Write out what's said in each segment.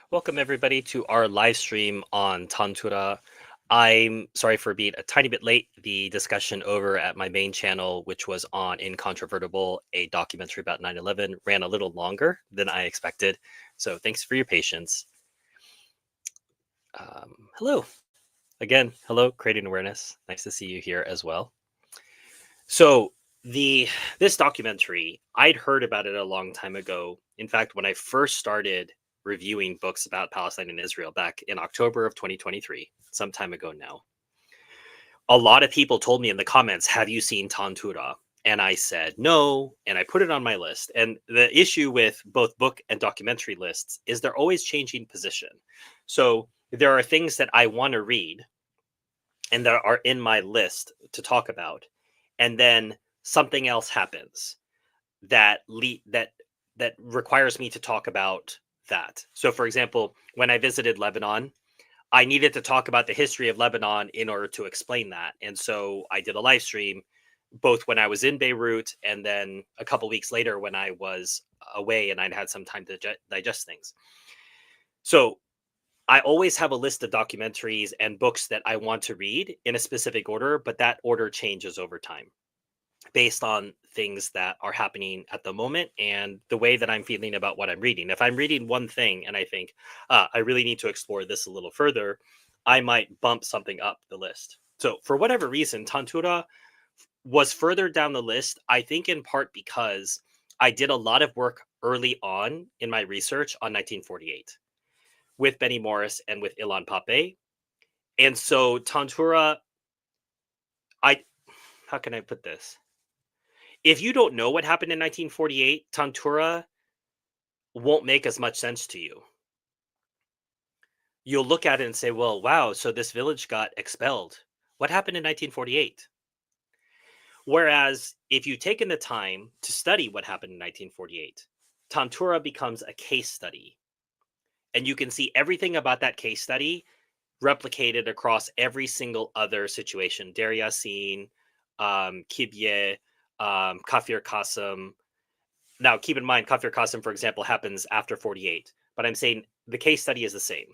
Welcome everybody to our live stream on Tantura. I'm sorry for being a tiny bit late. The discussion over at my main channel, which was on Incontrovertible, a documentary about 9/11, ran a little longer than I expected. So thanks for your patience. Hello. Again, hello, creating awareness. Nice to see you here as well. So the this documentary, I'd heard about it a long time ago. In fact, when I first started reviewing books about Palestine and Israel back in October of 2023, some time ago now, a lot of people told me in the comments, "Have you seen Tantura?" And I said no, and I put it on my list. And the issue with both book and documentary lists is they're always changing position. So there are things that I want to read and that are in my list to talk about, and then something else happens that requires me to talk about that. So for example, when I visited Lebanon, I needed to talk about the history of Lebanon in order to explain that. And so I did a live stream both when I was in Beirut and then a couple weeks later when I was away and I'd had some time to digest things. So I always have a list of documentaries and books that I want to read in a specific order, but that order changes over time based on things that are happening at the moment and the way that I'm feeling about what I'm reading. If I'm reading one thing and I think, I really need to explore this a little further, I might bump something up the list. So, for whatever reason, Tantura was further down the list, I think in part because I did a lot of work early on in my research on 1948 with Benny Morris and with Ilan Pape. And so Tantura, I how can I put this? If you don't know what happened in 1948, Tantura won't make as much sense to you. You'll look at it and say, well, wow, so this village got expelled. What happened in 1948? Whereas if you've taken the time to study what happened in 1948, Tantura becomes a case study. And you can see everything about that case study replicated across every single other situation. Deir Yassin, Kibyeh, Kafir Qasim. Now, keep in mind, Kafir Qasim, for example, happens after 48. But I'm saying the case study is the same.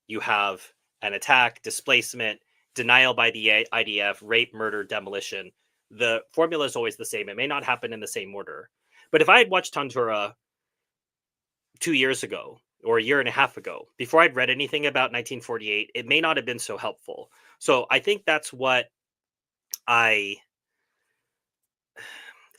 You have an attack, displacement, denial by the IDF, rape, murder, demolition. The formula is always the same. It may not happen in the same order. But if I had watched Tantura 2 years ago or a year and a half ago, before I'd read anything about 1948, it may not have been so helpful. So I think that's what I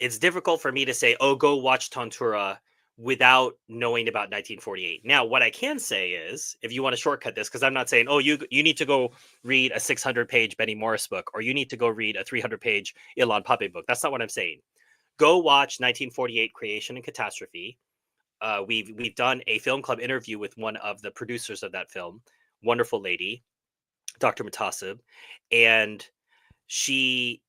it's difficult for me to say, oh, go watch Tantura without knowing about 1948. Now, what I can say is, if you want to shortcut this, because I'm not saying, oh, you need to go read a 600-page Benny Morris book, or you need to go read a 300-page Ilan Pape book. That's not what I'm saying. Go watch 1948 Creation and Catastrophe. We've done a film club interview with one of the producers of that film, wonderful lady, Dr. Mutasib, and she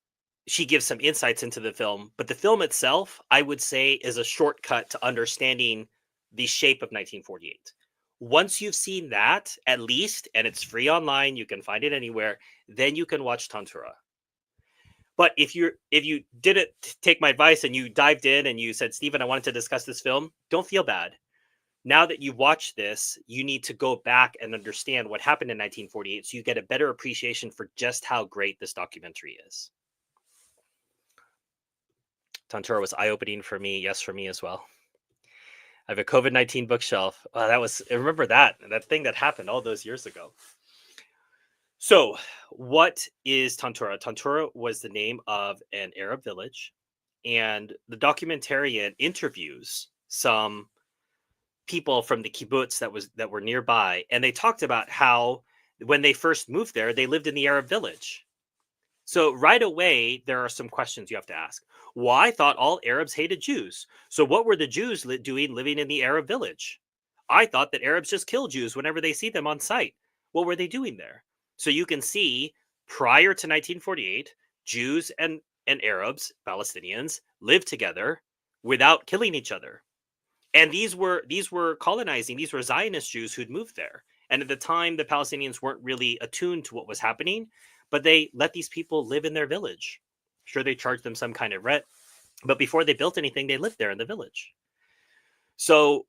gives some insights into the film, but the film itself, I would say, is a shortcut to understanding the shape of 1948. Once you've seen that, at least, and it's free online, you can find it anywhere, then you can watch Tantura. But if you didn't take my advice and you dived in and you said, Stephen, I wanted to discuss this film, don't feel bad. Now that you've watched this, you need to go back and understand what happened in 1948 so you get a better appreciation for just how great this documentary is. Tantura was eye-opening for me. Yes, for me as well. I have a COVID-19 bookshelf. I remember that thing that happened all those years ago. So, what is Tantura? Tantura was the name of an Arab village, and the documentarian interviews some people from the kibbutz that were nearby, and they talked about how when they first moved there, they lived in the Arab village. So right away, there are some questions you have to ask. Well, I thought all Arabs hated Jews. So what were the Jews doing living in the Arab village? I thought that Arabs just kill Jews whenever they see them on sight. What were they doing there? So you can see prior to 1948, Jews and Arabs, Palestinians, lived together without killing each other. And these were colonizing, these were Zionist Jews who'd moved there. And at the time, the Palestinians weren't really attuned to what was happening, but they let these people live in their village. Sure, they charged them some kind of rent, but before they built anything, they lived there in the village. So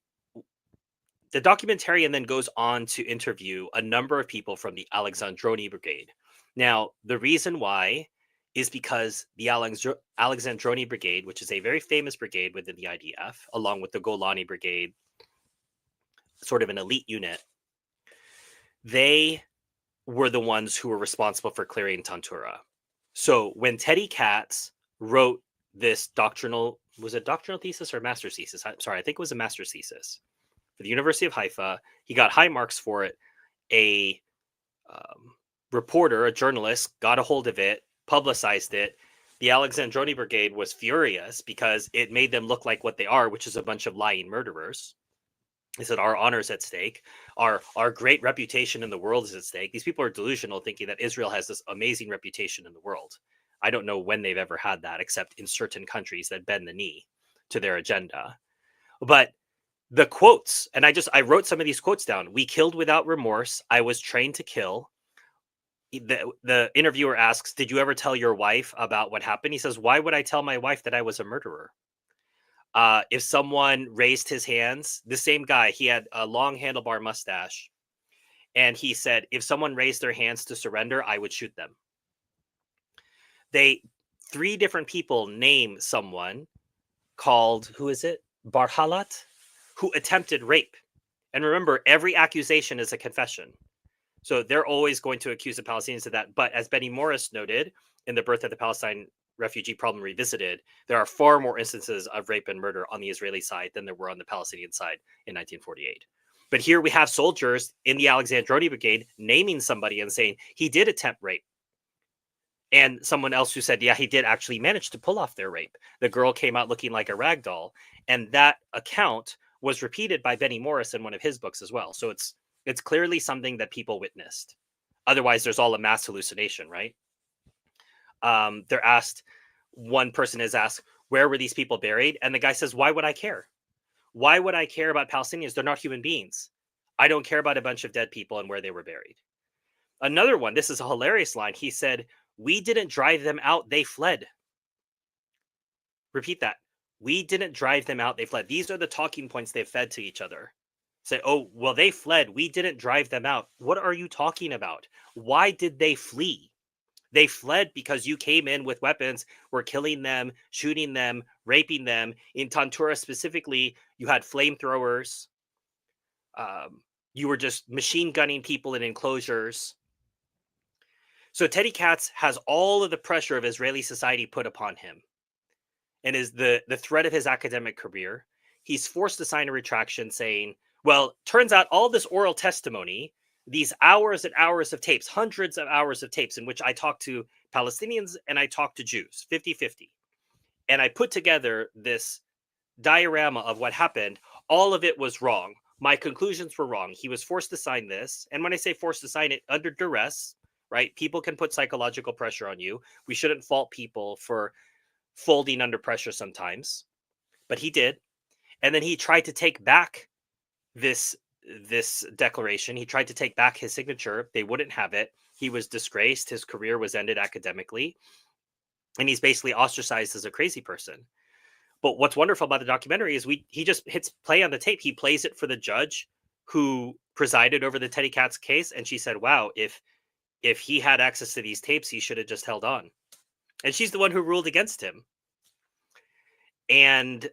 The documentarian then goes on to interview a number of people from the Alexandroni Brigade. Now, the reason why is because the Alexandroni Brigade, which is a very famous brigade within the IDF, along with the Golani Brigade, sort of an elite unit, they were the ones who were responsible for clearing Tantura. So when Teddy Katz wrote this doctrinal thesis or master's thesis? I'm sorry, I think it was a master's thesis for the University of Haifa. He got high marks for it. A reporter, a journalist, got a hold of it, publicized it. The Alexandroni Brigade was furious because it made them look like what they are, which is a bunch of lying murderers. They said our honor is at stake. Our great reputation in the world is at stake. These people are delusional, thinking that Israel has this amazing reputation in the world. I don't know when they've ever had that, except in certain countries that bend the knee to their agenda. But the quotes, and I wrote some of these quotes down. We killed without remorse. I was trained to kill. The interviewer asks, did you ever tell your wife about what happened? He says, why would I tell my wife that I was a murderer? If someone raised his hands, the same guy, he had a long handlebar mustache. And he said, if someone raised their hands to surrender, I would shoot them. Three different people name someone called, who is it? Barhalat, who attempted rape. And remember, every accusation is a confession. So they're always going to accuse the Palestinians of that. But as Benny Morris noted in The Birth of the Palestine Refugee Problem Revisited, there are far more instances of rape and murder on the Israeli side than there were on the Palestinian side in 1948. But here we have soldiers in the Alexandroni Brigade naming somebody and saying he did attempt rape. And someone else who said, yeah, he did actually manage to pull off their rape. The girl came out looking like a rag doll. And that account was repeated by Benny Morris in one of his books as well. So it's clearly something that people witnessed. Otherwise, there's all a mass hallucination, right? They're asked, one person is asked, where were these people buried? And the guy says, why would I care? Why would I care about Palestinians? They're not human beings. I don't care about a bunch of dead people and where they were buried. Another one, this is a hilarious line. He said, we didn't drive them out, they fled. Repeat that. We didn't drive them out, they fled. These are the talking points they've fed to each other. Say, oh, well, they fled. We didn't drive them out. What are you talking about? Why did they flee? They fled because you came in with weapons, were killing them, shooting them, raping them. In Tantura specifically, you had flamethrowers. You were just machine gunning people in enclosures. So Teddy Katz has all of the pressure of Israeli society put upon him, and is the threat of his academic career. He's forced to sign a retraction saying, well, turns out all this oral testimony, these hours and hours of tapes, hundreds of hours of tapes in which I talked to Palestinians and I talked to Jews, 50-50. And I put together this diorama of what happened. All of it was wrong. My conclusions were wrong. He was forced to sign this. And when I say forced to sign it, under duress, right? People can put psychological pressure on you. We shouldn't fault people for folding under pressure sometimes. But he did. And then he tried to take back this declaration. He tried to take back his signature. They wouldn't have it. He was disgraced. His career was ended academically. And he's basically ostracized as a crazy person. But what's wonderful about the documentary is he just hits play on the tape. He plays it for the judge who presided over the Teddy Katz case. And she said, wow, if he had access to these tapes, he should have just held on. And she's the one who ruled against him. And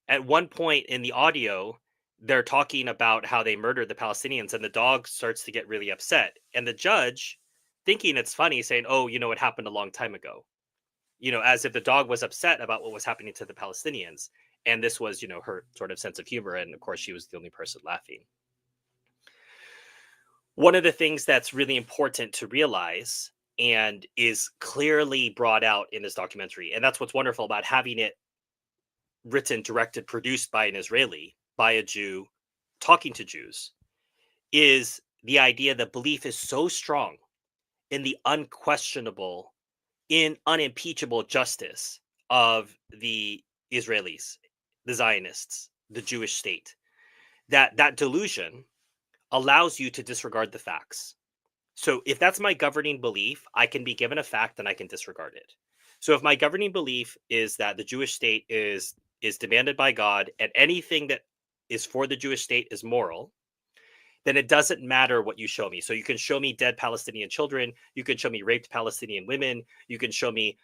at one point in the audio, they're talking about how they murdered the Palestinians, and the dog starts to get really upset. And the judge, thinking it's funny, saying, oh, it happened a long time ago. As if the dog was upset about what was happening to the Palestinians. And this was, her sort of sense of humor. And of course, she was the only person laughing. One of the things that's really important to realize and is clearly brought out in this documentary, and that's what's wonderful about having it written, directed, produced by an Israeli, by a Jew, talking to Jews, is the idea that belief is so strong in the unquestionable, unimpeachable justice of the Israelis, the Zionists, the Jewish state, that delusion allows you to disregard the facts. So if that's my governing belief, I can be given a fact and I can disregard it. So if my governing belief is that the Jewish state is demanded by God, and anything that is for the Jewish state is moral, then it doesn't matter what you show me. So you can show me dead Palestinian children, you can show me raped Palestinian women, you can show me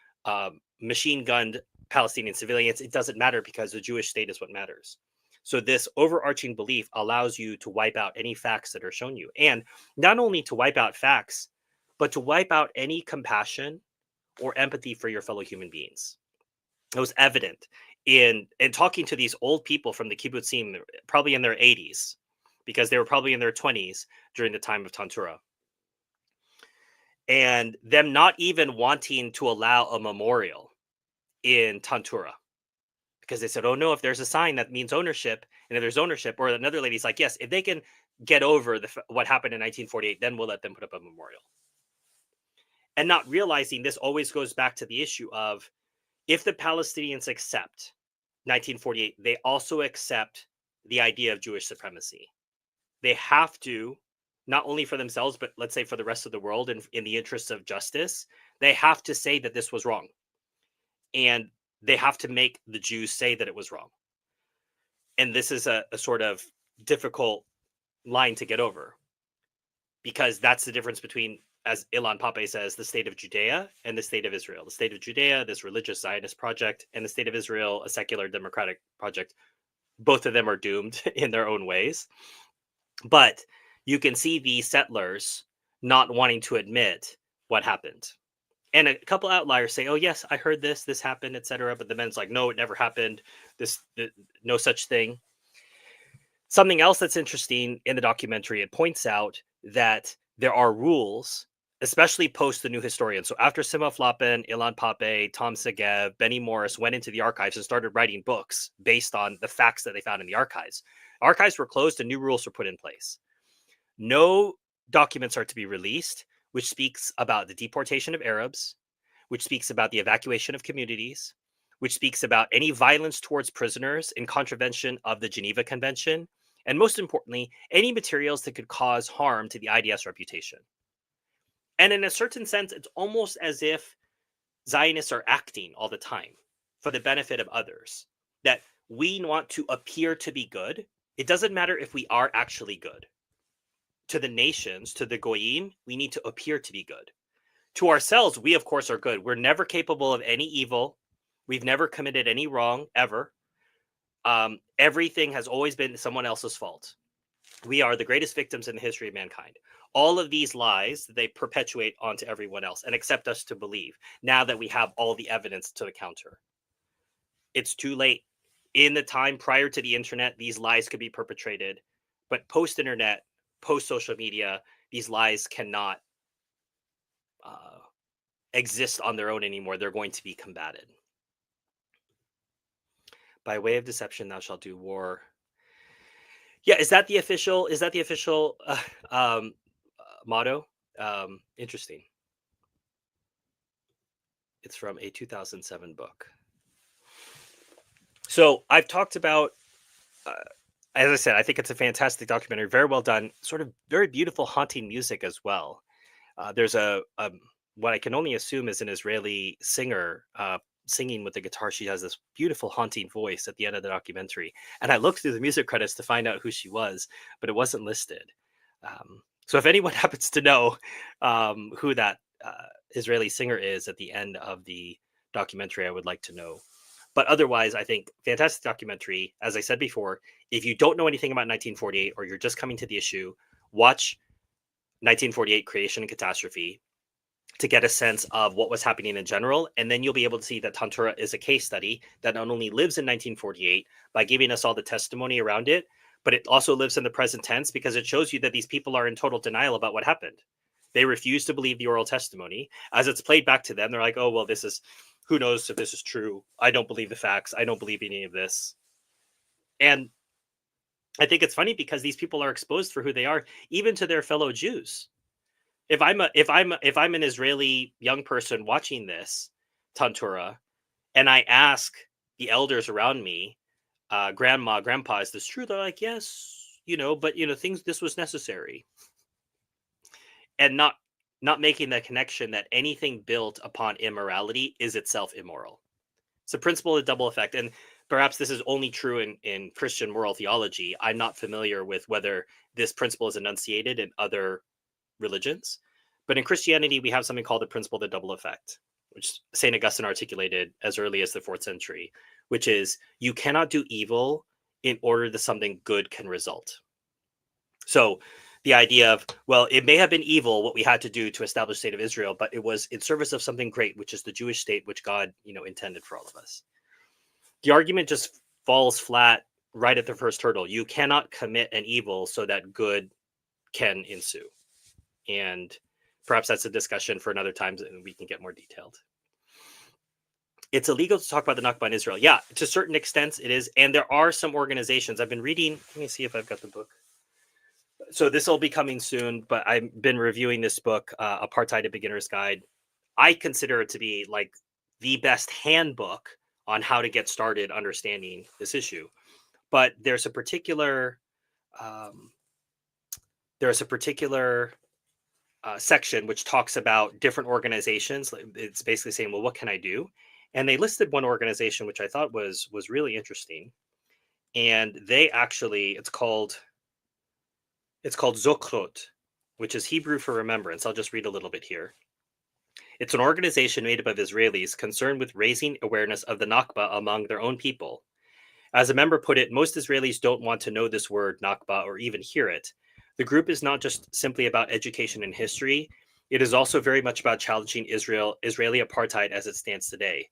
machine gunned Palestinian civilians. It doesn't matter because the Jewish state is what matters. So this overarching belief allows you to wipe out any facts that are shown you. And not only to wipe out facts, but to wipe out any compassion or empathy for your fellow human beings. It was evident in talking to these old people from the kibbutzim, probably in their 80s, because they were probably in their 20s during the time of Tantura. And them not even wanting to allow a memorial in Tantura because they said, oh no, if there's a sign that means ownership, and if there's ownership, or another lady's like, yes, if they can get over what happened in 1948, then we'll let them put up a memorial. And not realizing this always goes back to the issue of if the Palestinians accept 1948, they also accept the idea of Jewish supremacy. They have to, not only for themselves, but let's say for the rest of the world and in the interests of justice, they have to say that this was wrong. And they have to make the Jews say that it was wrong. And this is a sort of difficult line to get over because that's the difference between, as Alon says, the state of Judea and the state of Israel. The state of Judea, this religious Zionist project, and the state of Israel, a secular democratic project. Both of them are doomed in their own ways. But you can see the settlers not wanting to admit what happened. And a couple outliers say, oh, yes, I heard this happened, etc. But the men's like, no, it never happened. No such thing. Something else that's interesting in the documentary, it points out that there are rules, especially post the New Historian. So after Simon Flappen, Ilan Pape, Tom Segev, Benny Morris went into the archives and started writing books based on the facts that they found in the archives. Archives were closed and new rules were put in place. No documents are to be released, which speaks about the deportation of Arabs, which speaks about the evacuation of communities, which speaks about any violence towards prisoners in contravention of the Geneva Convention, and most importantly, any materials that could cause harm to the IDS reputation. And in a certain sense, it's almost as if Zionists are acting all the time for the benefit of others, that we want to appear to be good. It doesn't matter if we are actually good. To the nations, to the Goyim, we need to appear to be good. To ourselves, we, of course, are good. We're never capable of any evil. We've never committed any wrong, ever. Everything has always been someone else's fault. We are the greatest victims in the history of mankind. All of these lies, they perpetuate onto everyone else and accept us to believe now that we have all the evidence to the counter. It's too late. In the time prior to the internet, these lies could be perpetrated. But post-internet, post-social media, these lies cannot exist on their own anymore. They're going to be combated. By way of deception, thou shalt do war. Yeah, is that the official motto? Interesting. It's from a 2007 book. So I've talked about, as I said, I think it's a fantastic documentary, very well done, sort of very beautiful, haunting music as well. There's a what I can only assume is an Israeli singer singing with the guitar. She has this beautiful, haunting voice at the end of the documentary. And I looked through the music credits to find out who she was, but it wasn't listed. So if anyone happens to know who that Israeli singer is at the end of the documentary, I would like to know. But otherwise, I think fantastic documentary. As I said before, if you don't know anything about 1948 or you're just coming to the issue, watch 1948 Creation and Catastrophe to get a sense of what was happening in general. And then you'll be able to see that Tantura is a case study that not only lives in 1948 by giving us all the testimony around it, but it also lives in the present tense because it shows you that these people are in total denial about what happened. They refuse to believe the oral testimony. As it's played back to them, they're like, oh, well, who knows if this is true? I don't believe the facts. I don't believe any of this. And I think it's funny because these people are exposed for who they are, even to their fellow Jews. If I'm an Israeli young person watching this Tantura, and I ask the elders around me, grandma, grandpa, is this true? They're like, yes, but this was necessary, and not making the connection that anything built upon immorality is itself immoral. It's a principle of double effect, and perhaps this is only true in Christian moral theology. I'm not familiar with whether this principle is enunciated in other religions. But in Christianity, we have something called the principle of the double effect, which St. Augustine articulated as early as the 4th century, which is you cannot do evil in order that something good can result. So the idea of, well, it may have been evil what we had to do to establish the state of Israel, but it was in service of something great, which is the Jewish state, which God, intended for all of us. The argument just falls flat right at the first hurdle. You cannot commit an evil so that good can ensue. And perhaps that's a discussion for another time and we can get more detailed. It's illegal to talk about the Nakba in Israel. Yeah, to certain extents it is. And there are some organizations I've been reading. Let me see if I've got the book. So this will be coming soon, but I've been reviewing this book, Apartheid: A Beginner's Guide. I consider it to be like the best handbook on how to get started understanding this issue. But there's a particular section which talks about different organizations. It's basically saying, well, what can I do? And they listed one organization which I thought was really interesting. And they actually, it's called Zokrot, which is Hebrew for remembrance. I'll just read a little bit here. It's an organization made up of Israelis concerned with raising awareness of the Nakba among their own people. As a member put it, most Israelis don't want to know this word Nakba or even hear it. The group is not just simply about education and history. It is also very much about challenging Israeli apartheid as it stands today.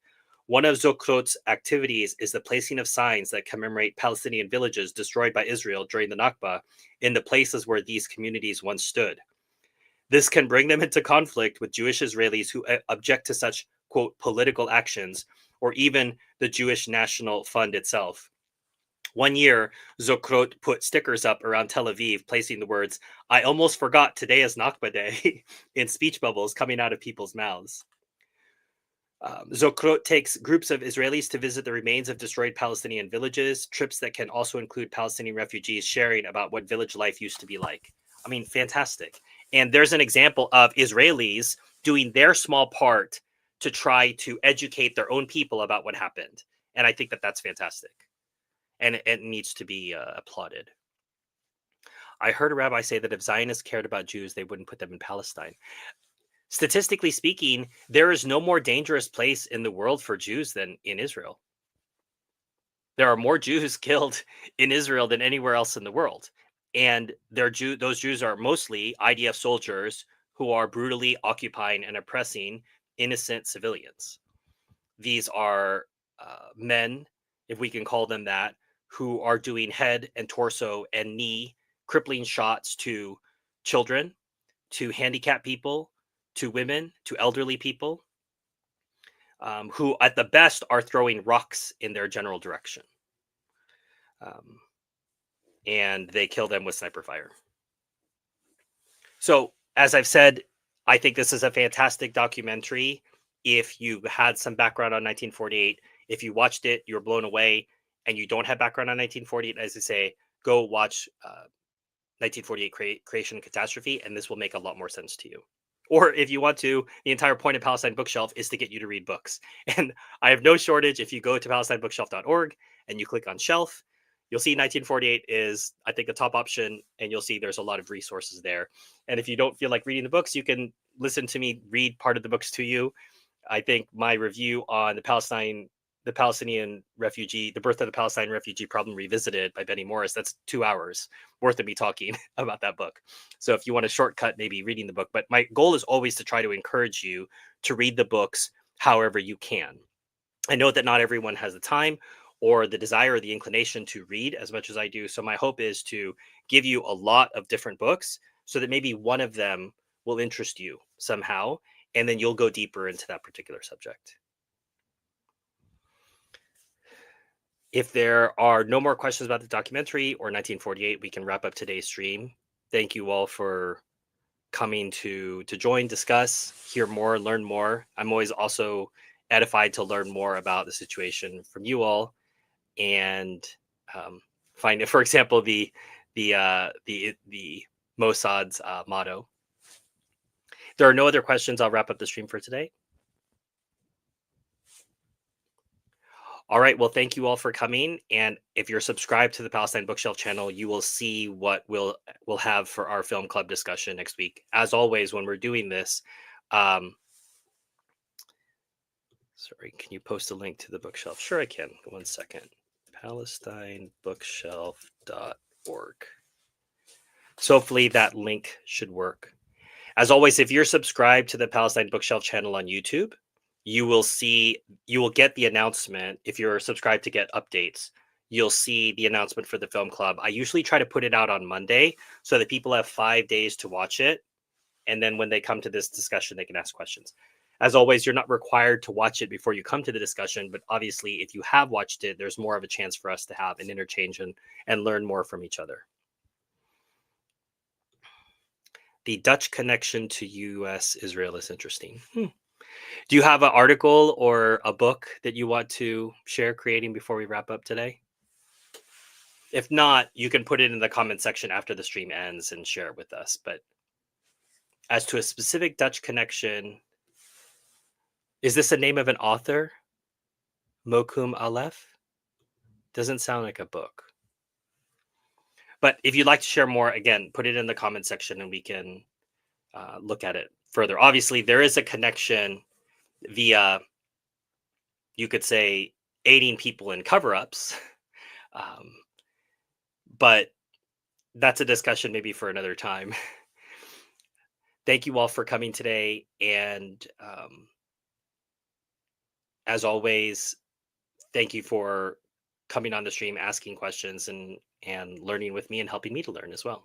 One of Zokrot's activities is the placing of signs that commemorate Palestinian villages destroyed by Israel during the Nakba in the places where these communities once stood. This can bring them into conflict with Jewish Israelis who object to such, quote, political actions, or even the Jewish National Fund itself. One year, Zokrot put stickers up around Tel Aviv, placing the words, "I almost forgot today is Nakba Day," in speech bubbles coming out of people's mouths. Zokrot takes groups of Israelis to visit the remains of destroyed Palestinian villages, trips that can also include Palestinian refugees sharing about what village life used to be like. I mean, fantastic. And there's an example of Israelis doing their small part to try to educate their own people about what happened. And I think that that's fantastic. And it needs to be applauded. I heard a rabbi say that if Zionists cared about Jews, they wouldn't put them in Palestine. Statistically speaking, there is no more dangerous place in the world for Jews than in Israel. There are more Jews killed in Israel than anywhere else in the world. And those Jews are mostly IDF soldiers who are brutally occupying and oppressing innocent civilians. These are men, if we can call them that, who are doing head and torso and knee crippling shots to children, to handicapped people, to women, to elderly people, who at the best are throwing rocks in their general direction. And they kill them with sniper fire. So, as I've said, I think this is a fantastic documentary. If you had some background on 1948, if you watched it, you're blown away, and you don't have background on 1948, as I say, go watch 1948 Creation and Catastrophe, and this will make a lot more sense to you. Or if you want to, the entire point of Palestine Bookshelf is to get you to read books. And I have no shortage. If you go to PalestineBookshelf.org and you click on shelf, you'll see 1948 is, I think, the top option, and you'll see there's a lot of resources there. And if you don't feel like reading the books, you can listen to me read part of the books to you. I think my review on the Palestinian refugee, the birth of the Palestine refugee problem revisited by Benny Morris, that's 2 hours worth of me talking about that book. So if you want a shortcut, maybe reading the book, but my goal is always to try to encourage you to read the books however you can. I know that not everyone has the time or the desire or the inclination to read as much as I do. So my hope is to give you a lot of different books so that maybe one of them will interest you somehow, and then you'll go deeper into that particular subject. If there are no more questions about the documentary or 1948, we can wrap up today's stream. Thank you all for coming to join, discuss, hear more, learn more. I'm always also edified to learn more about the situation from you all, and find it, for example, the Mossad's motto. If there are no other questions, I'll wrap up the stream for today. All right. Well, thank you all for coming. And if you're subscribed to the Palestine Bookshelf channel, you will see what we'll have for our film club discussion next week. As always, when we're doing this, um, sorry, can you post a link to the bookshelf? Sure, I can. 1 second. PalestineBookshelf.org. So hopefully that link should work. As always, if you're subscribed to the Palestine Bookshelf channel on YouTube, you will get the announcement. If you're subscribed to get updates, you'll see the announcement for the film club. I usually try to put it out on Monday so that people have 5 days to watch it. And then when they come to this discussion, they can ask questions. As always, you're not required to watch it before you come to the discussion, but obviously if you have watched it, there's more of a chance for us to have an interchange and learn more from each other. The Dutch connection to US Israel is interesting. Do you have an article or a book that you want to share creating before we wrap up today? If not, you can put it in the comment section after the stream ends and share it with us. But as to a specific Dutch connection, is this a name of an author? Mokum Aleph? Doesn't sound like a book. But if you'd like to share more, again, put it in the comment section and we can look at it further. Obviously, there is a connection via, you could say, aiding people in cover-ups. But that's a discussion maybe for another time. Thank you all for coming today. And as always, thank you for coming on the stream, asking questions and learning with me and helping me to learn as well.